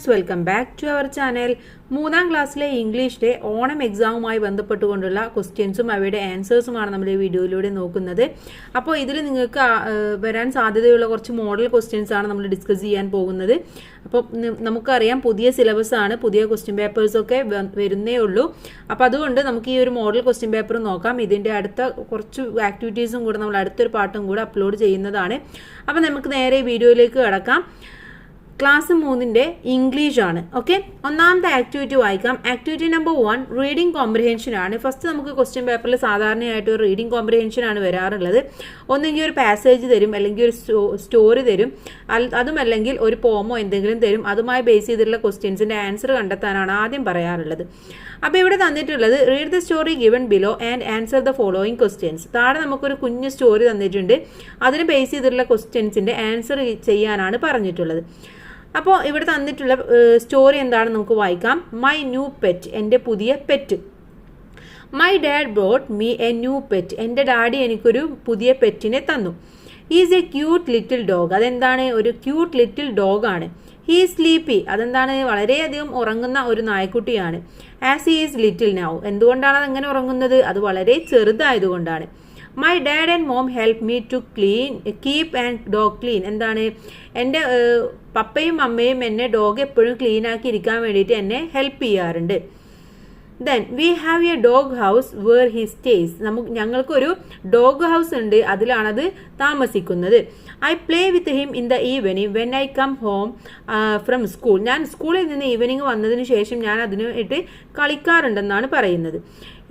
Friends, welcome back to our channel. 3ാം ക്ലാസ്സിലെ ഇംഗ്ലീഷിലെ ഓണം എക്സാമുമായി ബന്ധപ്പെട്ടുകൊണ്ടുള്ള ക്വസ്റ്റ്യൻസും അവയുടെ ആൻസേഴ്സുമാണ് നമ്മൾ ഈ വീഡിയോയിലൂടെ നോക്കുന്നത്. അപ്പോൾ ഇതിൽ നിങ്ങൾക്ക് വരാൻ സാധ്യതയുള്ള കുറച്ച് മോഡൽ ക്വസ്റ്റ്യൻസ് ആണ് നമ്മൾ ഡിസ്കസ് ചെയ്യാൻ പോകുന്നത്. അപ്പോൾ നമുക്കറിയാം പുതിയ സിലബസ് ആണ്, പുതിയ ക്വസ്റ്റ്യൻ പേപ്പേഴ്സൊക്കെ വരുന്നേ ഉള്ളൂ. അപ്പോൾ അതുകൊണ്ട് നമുക്ക് ഈ ഒരു മോഡൽ ക്വസ്റ്റ്യൻ പേപ്പർ നോക്കാം. ഇതിൻ്റെ അടുത്ത കുറച്ച് ആക്ടിവിറ്റീസും കൂടെ നമ്മൾ അടുത്തൊരു പാർട്ടും കൂടെ അപ്ലോഡ് ചെയ്യുന്നതാണ്. അപ്പോൾ നമുക്ക് നേരെ വീഡിയോയിലേക്ക് കടക്കാം. ക്ലാസ് 3ന്റെ ഇംഗ്ലീഷ് ആണ്. ഓക്കെ, ഒന്നാമത്തെ ആക്ടിവിറ്റി വായിക്കാം. ആക്ടിവിറ്റി നമ്പർ 1 റീഡിംഗ് കോംപ്രിഹെൻഷൻ ആണ്. ഫസ്റ്റ് നമുക്ക് ക്വസ്റ്റ്യൻ പേപ്പറിൽ സാധാരണയായിട്ട് ഒരു റീഡിംഗ് കോംപ്രിഹെൻഷൻ ആണ് വരാറുള്ളത്. ഒന്നെങ്കിൽ ഒരു പാസേജ് തരും, അല്ലെങ്കിൽ ഒരു സ്റ്റോറി തരും, അതുമല്ലെങ്കിൽ ഒരു പോമോ എന്തെങ്കിലും തരും. അതുമായി ബേസ് ചെയ്തിട്ടുള്ള ക്വസ്റ്റ്യൻസിന്റെ ആൻസർ കണ്ടെത്താനാണ് ആദ്യം പറയാറുള്ളത്. അപ്പോൾ ഇവിടെ തന്നിട്ടുള്ളത് read the story given below and answer the following questions. താഴെ നമുക്കൊരു കുഞ്ഞു സ്റ്റോറി തന്നിട്ടുണ്ട്, അതിന് ബേസ് ചെയ്തിട്ടുള്ള ക്വസ്റ്റ്യൻസിന്റെ ആൻസർ ചെയ്യാനാണ് പറഞ്ഞിട്ടുള്ളത്. അപ്പോൾ ഇവിടെ തന്നിട്ടുള്ള സ്റ്റോറി എന്താണെന്ന് നമുക്ക് വായിക്കാം. മൈ ന്യൂ പെറ്റ്, എൻ്റെ പുതിയ pet. My dad brought me a new pet, എൻ്റെ ഡാഡി എനിക്കൊരു പുതിയ പെറ്റിനെ തന്നു. Is a cute little dog, അതെന്താണ്? ഒരു ക്യൂട്ട് ലിറ്റിൽ ഡോഗ് ആണ്. ഹീ സ്ലീപ്പി, അതെന്താണ്? വളരെയധികം ഉറങ്ങുന്ന ഒരു നായ്ക്കുട്ടിയാണ്. As he is little now, എന്തുകൊണ്ടാണ് അതെങ്ങനെ ഉറങ്ങുന്നത്? അത് വളരെ ചെറുതായതുകൊണ്ടാണ്. My dad and mom help me to keep and dog clean, എന്താണ്? എൻ്റെ പപ്പയും അമ്മയും എന്നെ ഡോഗ് എപ്പോഴും ക്ലീൻ ആക്കി ഇരിക്കാൻ വേണ്ടിയിട്ട് എന്നെ ഹെൽപ്പ് ചെയ്യാറുണ്ട്. Then we have a dog house where he stays, ഞങ്ങൾക്കൊരു ഡോഗ് ഹൗസ് ഉണ്ട്, അതിലാണത് താമസിക്കുന്നത്. I play with him in the evening when I come home from school, ഞാൻ സ്കൂളിൽ നിന്ന് ഈവനിങ് വന്നതിന് ശേഷം ഞാൻ അതിനായിട്ട് കളിക്കാറുണ്ടെന്നാണ് പറയുന്നത്.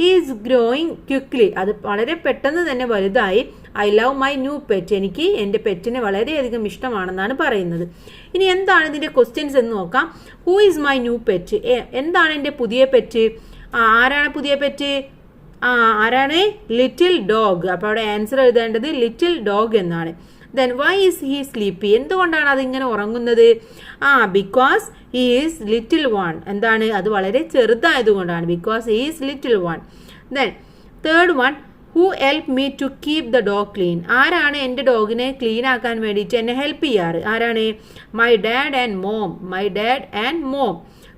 ഈസ് ഗ്രോയിങ് ക്വിക്ക്ലി, അത് വളരെ പെട്ടെന്ന് തന്നെ വലുതായി. I love my new pet, എനിക്ക് എൻ്റെ പെറ്റിനെ വളരെയധികം ഇഷ്ടമാണെന്നാണ് പറയുന്നത്. ഇനി എന്താണ് ഇതിൻ്റെ ക്വസ്റ്റ്യൻസ് എന്ന് നോക്കാം. Who is my new pet, എന്താണ് എൻ്റെ പുതിയ പെറ്റ്? ആരാണ് പുതിയ പെറ്റ്? ആരാണ്? Little dog. അപ്പോൾ അവിടെ ആൻസർ എഴുതേണ്ടത് ലിറ്റിൽ ഡോഗ് എന്നാണ്. Then why is he sleepy, എന്തുകൊണ്ടാണ് അതിങ്ങനെ ഉറങ്ങുന്നത്? Because he is little one, എന്താണ്? അത് വളരെ ചെറുതായതുകൊണ്ടാണ്. Because he is little one. Then third one, who help me to keep the dog clean, ആരാണ് എൻ്റെ ഡോഗിനെ ക്ലീൻ ആക്കാൻ വേണ്ടിയിട്ട് എന്നെ ഹെൽപ്പ് ചെയ്യാറ്? ആരാണ്? My dad and mom, my dad and mom.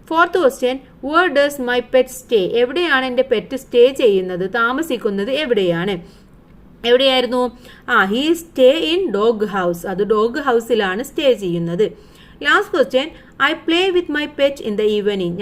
Fourth question, where does my pet stay, എവിടെയാണ് എൻ്റെ pet stay ചെയ്യുന്നത്? താമസിക്കുന്നത് എവിടെയാണ്? എവിടെയായിരുന്നു? He stay in dog house, അത് ഡോഗ് ഹൗസിലാണ് സ്റ്റേ ചെയ്യുന്നത്. Last question, I play with my pet in the evening,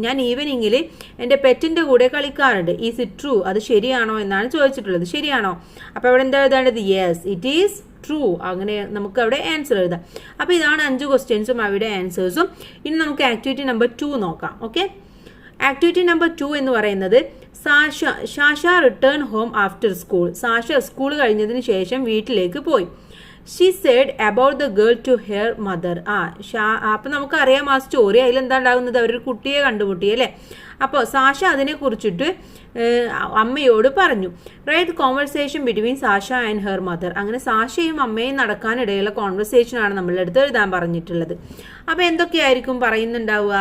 ഞാൻ ഈവനിങ്ങിൽ എൻ്റെ പെറ്റിൻ്റെ കൂടെ കളിക്കാറുണ്ട്. ഈസ് ഇറ്റ് ട്രൂ, അത് ശരിയാണോ എന്നാണ് ചോദിച്ചിട്ടുള്ളത്. ശരിയാണോ? അപ്പോൾ അവിടെ എന്താ എഴുതേണ്ടത്? Yes it is true. അങ്ങനെ നമുക്ക് അവിടെ ആൻസർ എഴുതാം. അപ്പോൾ ഇതാണ് 5 ക്വസ്റ്റ്യൻസും അവിടെ ആൻസേഴ്സും. ഇനി നമുക്ക് ആക്ടിവിറ്റി നമ്പർ 2 നോക്കാം. ഓക്കെ, ആക്ടിവിറ്റി നമ്പർ 2 എന്ന് പറയുന്നത് Sasha return home after school, Sasha school കഴിഞ്ഞതിന് ശേഷം വീട്ടിലേക്ക് പോയി. She said about the girl to her mother. അപ്പം നമുക്കറിയാം ആ സ്റ്റോറി, അതിലെന്താ ഉണ്ടാകുന്നത്? അവരൊരു കുട്ടിയെ കണ്ടുമുട്ടി അല്ലേ? അപ്പോൾ സാഷ അതിനെ കുറിച്ചിട്ട് അമ്മയോട് പറഞ്ഞു. Write conversation between Sasha and her mother, അങ്ങനെ സാഷയും അമ്മയും നടക്കാനിടയുള്ള കോൺവെർസേഷനാണ് നമ്മളുടെ അടുത്ത് എഴുതാൻ പറഞ്ഞിട്ടുള്ളത്. അപ്പോൾ എന്തൊക്കെയായിരിക്കും പറയുന്നുണ്ടാവുക?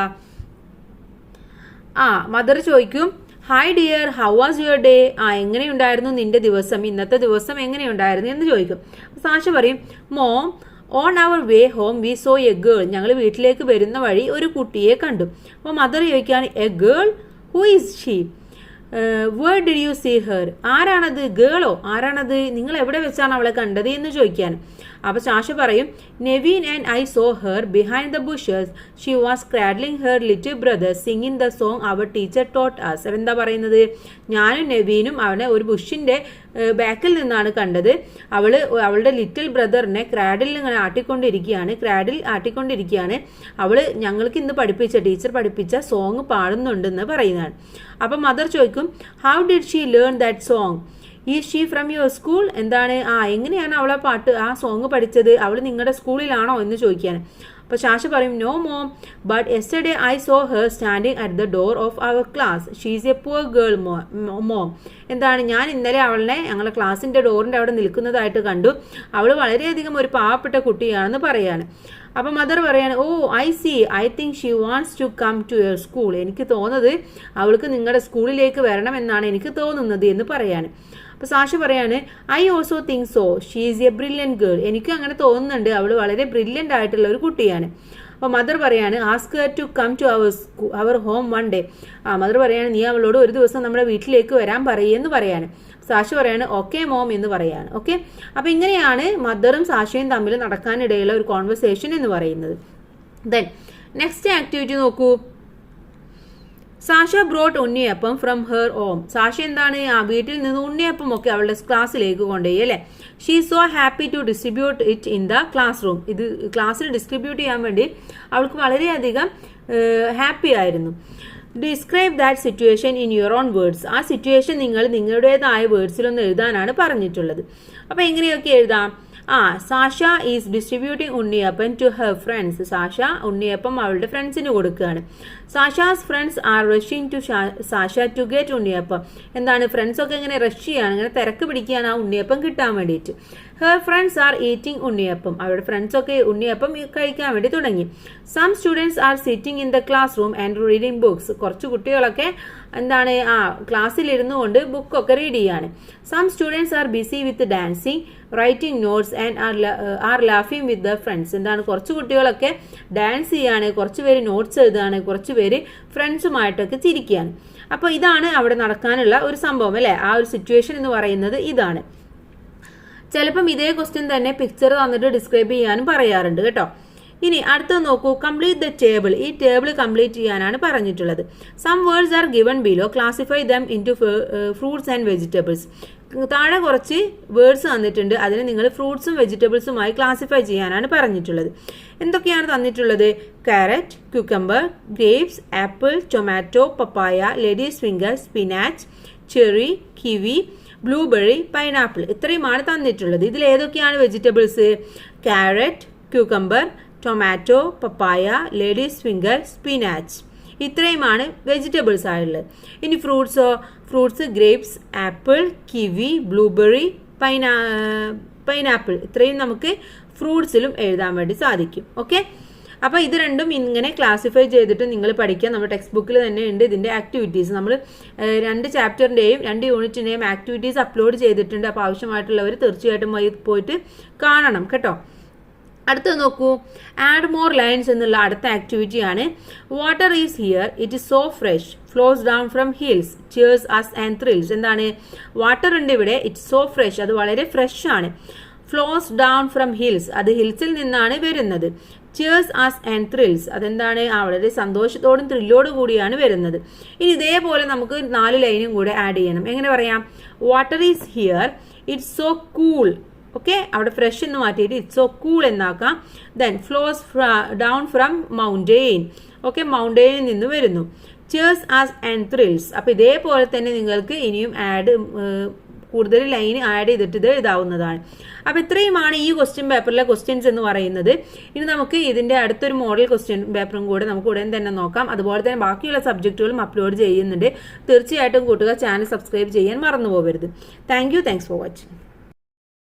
മദർ ചോദിക്കും, hi dear, how was your day, എങ്ങനെയുണ്ടായിരുന്നു നിന്റെ ദിവസം, ഇന്നത്തെ ദിവസം എങ്ങനെയുണ്ടായിരുന്നു എന്ന് ചോദിക്കും. സാഷ പറയും, mom on our way home we saw a girl, ഞങ്ങൾ വീട്ടിലേക്ക് വരുന്ന വഴി ഒരു കുട്ടിയെ കണ്ടു. അപ്പോൾ മദർ ചോദിക്കുകയാണ്, a girl, who is she, where did you see her, ആരാണത്? ഗേളോ? ആരാണത്? നിങ്ങൾ എവിടെ വെച്ചാണ് അവളെ കണ്ടത് എന്ന് ചോദിക്കാൻ. അപ്പോൾ സാഷ പറയും, Naveen and I saw her behind the bushes, she was cradling her little brother singing the song our teacher taught us. എന്താ പറയുന്നത്? ഞാനും നെവീനും അവനെ ഒരു ബുഷിന്റെ ബാക്കിൽ നിന്നാണ് കണ്ടത്. അവളുടെ ലിറ്റിൽ ബ്രദറിനെ ക്രാഡിൽ ഇങ്ങനെ ആട്ടിക്കൊണ്ടിരിക്കുകയാണ്. അവള് ഞങ്ങൾക്ക് ഇന്ന് ടീച്ചർ പഠിപ്പിച്ച സോങ് പാടുന്നുണ്ടെന്ന് പറയുന്നതാണ്. അപ്പം മദർ ചോദിക്കും, how did she learn that song, is she from your school, എന്താണ്? എങ്ങനെയാണ് അവളെ സോങ് പഠിച്ചത്? അവൾ നിങ്ങളുടെ സ്കൂളിലാണോ എന്ന് ചോദിക്കാൻ. അപ്പോൾ ശാശ പറയും, no mom, but yesterday I saw her standing at the door of our class, she is a poor girl mom, എന്താണ്? ഞാൻ ഇന്നലെ അവളെ ഞങ്ങളുടെ ക്ലാസ്സിൻ്റെ ഡോറിൻ്റെ അവിടെ നിൽക്കുന്നതായിട്ട് കണ്ടു. അവൾ വളരെയധികം ഒരു പാവപ്പെട്ട കുട്ടിയാണെന്ന് പറയാണ്. അപ്പം മദർ പറയാണ്, I see, I think she wants to come to your school, എനിക്ക് തോന്നുന്നത് അവൾക്ക് നിങ്ങളുടെ സ്കൂളിലേക്ക് വരണം എന്നാണ് എനിക്ക് തോന്നുന്നത് എന്ന് പറയാണ്. അപ്പോൾ സാഷ പറയാണ്, I also think so, she is A brilliant girl, എനിക്കും അങ്ങനെ തോന്നുന്നുണ്ട്, അവൾ വളരെ ബ്രില്യൻ്റ് ആയിട്ടുള്ള ഒരു കുട്ടിയാണ്. അപ്പോൾ മദർ പറയാണ് ask her to come to our home one day. Mother പറയാണ് നീ അവളോട് ഒരു ദിവസം നമ്മുടെ വീട്ടിലേക്ക് വരാൻ പറയുമെന്ന് പറയാണ്. സാഷ പറയാണ് ഓക്കെ മോം എന്ന് പറയാണ്. ഓക്കെ, അപ്പോൾ ഇങ്ങനെയാണ് മദറും സാഷയും തമ്മിൽ നടക്കാനിടയുള്ള ഒരു കോൺവെർസേഷൻ എന്ന് പറയുന്നത്. ദെൻ നെക്സ്റ്റ് ആക്ടിവിറ്റി നോക്കൂ. Sasha brought unniyappam from her home. Sasha എന്താണ് വീട്ടിൽ നിന്ന് ഉണ്ണിയപ്പം ഒക്കെ അവളുടെ ക്ലാസ്സിലേക്ക് കൊണ്ടുപോയി അല്ലേ. She so happy to distribute it in the class room. ഇത് ക്ലാസ്സിൽ ഡിസ്ട്രിബ്യൂട്ട് ചെയ്യാൻ വേണ്ടി അവൾക്ക് വളരെയധികം ഹാപ്പി ആയിരുന്നു. Describe that situation in your own words. ആ സിറ്റുവേഷൻ നിങ്ങൾ നിങ്ങളുടേതായ വേർഡ്സിലൊന്ന് എഴുതാനാണ് പറഞ്ഞിട്ടുള്ളത്. അപ്പോൾ എങ്ങനെയൊക്കെ എഴുതാം? Sasha is distributing unniyappam to her friends. Sasha ഉണ്ണിയപ്പം അവളുടെ ഫ്രണ്ട്സിന് കൊടുക്കുകയാണ്. Sasha's friends are rushing to Sasha to get unniyappam. എന്താണ്, ഫ്രണ്ട്സൊക്കെ ഇങ്ങനെ റഷ് ചെയ്യാണ്, ഇങ്ങനെ തിരക്ക് പിടിക്കുകയാണ് ആ ഉണ്ണിയപ്പം കിട്ടാൻ വേണ്ടിയിട്ട്. Her friends are eating unniyappam. അവരുടെ ഫ്രണ്ട്സൊക്കെ ഉണ്ണിയപ്പം കഴിക്കാൻ വേണ്ടി തുടങ്ങി. Some students are sitting in the class room and reading books. കുറച്ച് കുട്ടികളൊക്കെ എന്താണ് ക്ലാസ്സിലിരുന്നു കൊണ്ട് ബുക്കൊക്കെ റീഡ് ചെയ്യാണ്. Some students are busy with dancing, writing notes and are laughing with the friends. എന്താണ്, കുറച്ച് കുട്ടികളൊക്കെ ഡാൻസ് ചെയ്യാണ്, കുറച്ച് പേര് നോട്ട്സ് എഴുതാണ്, കുറച്ച് പേര് ഫ്രണ്ട്സുമായിട്ടൊക്കെ ചിരിക്കുകയാണ്. അപ്പോൾ ഇതാണ് അവിടെ നടക്കാനുള്ള ഒരു സംഭവം അല്ലേ. ആ ഒരു സിറ്റുവേഷൻ എന്ന് പറയുന്നത് ഇതാണ്. ചിലപ്പം ഇതേ ക്വസ്റ്റ്യൻ തന്നെ പിക്ചർ തന്നിട്ട് ഡിസ്ക്രൈബ് ചെയ്യാനും പറയാറുണ്ട് കേട്ടോ. ഇനി അടുത്തത് നോക്കൂ. Complete the table. ഈ ടേബിൾ കംപ്ലീറ്റ് ചെയ്യാനാണ് പറഞ്ഞിട്ടുള്ളത്. Some words are given below, classify them into fruits and vegetables. താഴെ കുറച്ച് വേർഡ്സ് തന്നിട്ടുണ്ട്, അതിനെ നിങ്ങൾ ഫ്രൂട്ട്സും വെജിറ്റബിൾസുമായി ക്ലാസിഫൈ ചെയ്യാനാണ് പറഞ്ഞിട്ടുള്ളത്. എന്തൊക്കെയാണ് തന്നിട്ടുള്ളത്? Carrot, cucumber, grapes, apple, tomato, papaya, ladies finger, spinach, cherry, kiwi, blueberry, pineapple. ഇത്രയുമാണ് തന്നിട്ടുള്ളത്. ഇതിൽ ഏതൊക്കെയാണ് vegetables? Carrot, cucumber, tomato, papaya, ladies finger, spinach. ഇത്രയുമാണ് വെജിറ്റബിൾസ് ആയുള്ളത്. ഇനി ഫ്രൂട്ട്സോ? Fruits grapes, apple, kiwi, blueberry, pineapple. ഇത്രയും നമുക്ക് ഫ്രൂട്ട്സിലും എഴുതാൻ വേണ്ടി സാധിക്കും. ഓക്കെ, അപ്പോൾ ഇത് രണ്ടും ഇങ്ങനെ ക്ലാസിഫൈ ചെയ്തിട്ട് നിങ്ങൾ പഠിക്കുക. നമ്മുടെ ടെക്സ്റ്റ് ബുക്കിൽ തന്നെ ഉണ്ട് ഇതിൻ്റെ ആക്ടിവിറ്റീസ്. നമ്മൾ 2 ചാപ്റ്ററിൻ്റെയും 2 യൂണിറ്റിൻ്റെയും ആക്ടിവിറ്റീസ് അപ്ലോഡ് ചെയ്തിട്ടുണ്ട്. അപ്പോൾ ആവശ്യമായിട്ടുള്ളവർ തീർച്ചയായിട്ടും പോയിട്ട് കാണണം കേട്ടോ. അടുത്തത് നോക്കൂ. ആഡ് മോർ ലൈൻസ് എന്നുള്ള അടുത്ത ആക്ടിവിറ്റിയാണ്. Water is here, it is so fresh, flows down from hills, cheers us and thrills. എന്താണ്, വാട്ടർ ഉണ്ട് ഇവിടെ, ഇറ്റ്സ് സോ ഫ്രഷ്, അത് വളരെ ഫ്രഷ് ആണ്. ഫ്ലോസ് ഡൗൺ ഫ്രം ഹിൽസ്, അത് ഹിൽസിൽ നിന്നാണ് വരുന്നത്. ചിയേഴ്സ് അസ് ആൻഡ് ത്രിൽസ്, അതെന്താണ്, വളരെ സന്തോഷത്തോടും ത്രില്ലോടും കൂടിയാണ് വരുന്നത്. ഇനി ഇതേപോലെ നമുക്ക് 4 ലൈനും കൂടെ ആഡ് ചെയ്യണം. എങ്ങനെ പറയാം? Water is here, it's so cool. Okay, അവിടെ ഫ്രഷ് എന്ന് മാറ്റിയിട്ട് ഇറ്റ്സ് സോ കൂൾ എന്നാക്കാം. Then flows down from mountain. Okay, മൗണ്ടെയിനിൽ നിന്ന് വരുന്നു. Cheers as and thrills. അപ്പോൾ ഇതേപോലെ തന്നെ നിങ്ങൾക്ക് ഇനിയും കൂടുതൽ ലൈൻ ആഡ് ചെയ്തിട്ട് ഇത് എഴുതാവുന്നതാണ്. അപ്പോൾ ഇത്രയുമാണ് ഈ ക്വസ്റ്റ്യൻ പേപ്പറിലെ ക്വസ്റ്റ്യൻസ് എന്ന് പറയുന്നത്. ഇനി നമുക്ക് ഇതിൻ്റെ അടുത്തൊരു മോഡൽ ക്വസ്റ്റ്യൻ പേപ്പറും കൂടെ നമുക്ക് ഉടൻ തന്നെ നോക്കാം. അതുപോലെ തന്നെ ബാക്കിയുള്ള സബ്ജക്റ്റുകളും അപ്ലോഡ് ചെയ്യുന്നുണ്ട്. തീർച്ചയായിട്ടും കൂട്ടുകാർ ചാനൽ സബ്സ്ക്രൈബ് ചെയ്യാൻ മറന്നു പോകരുത്. Thanks for watching.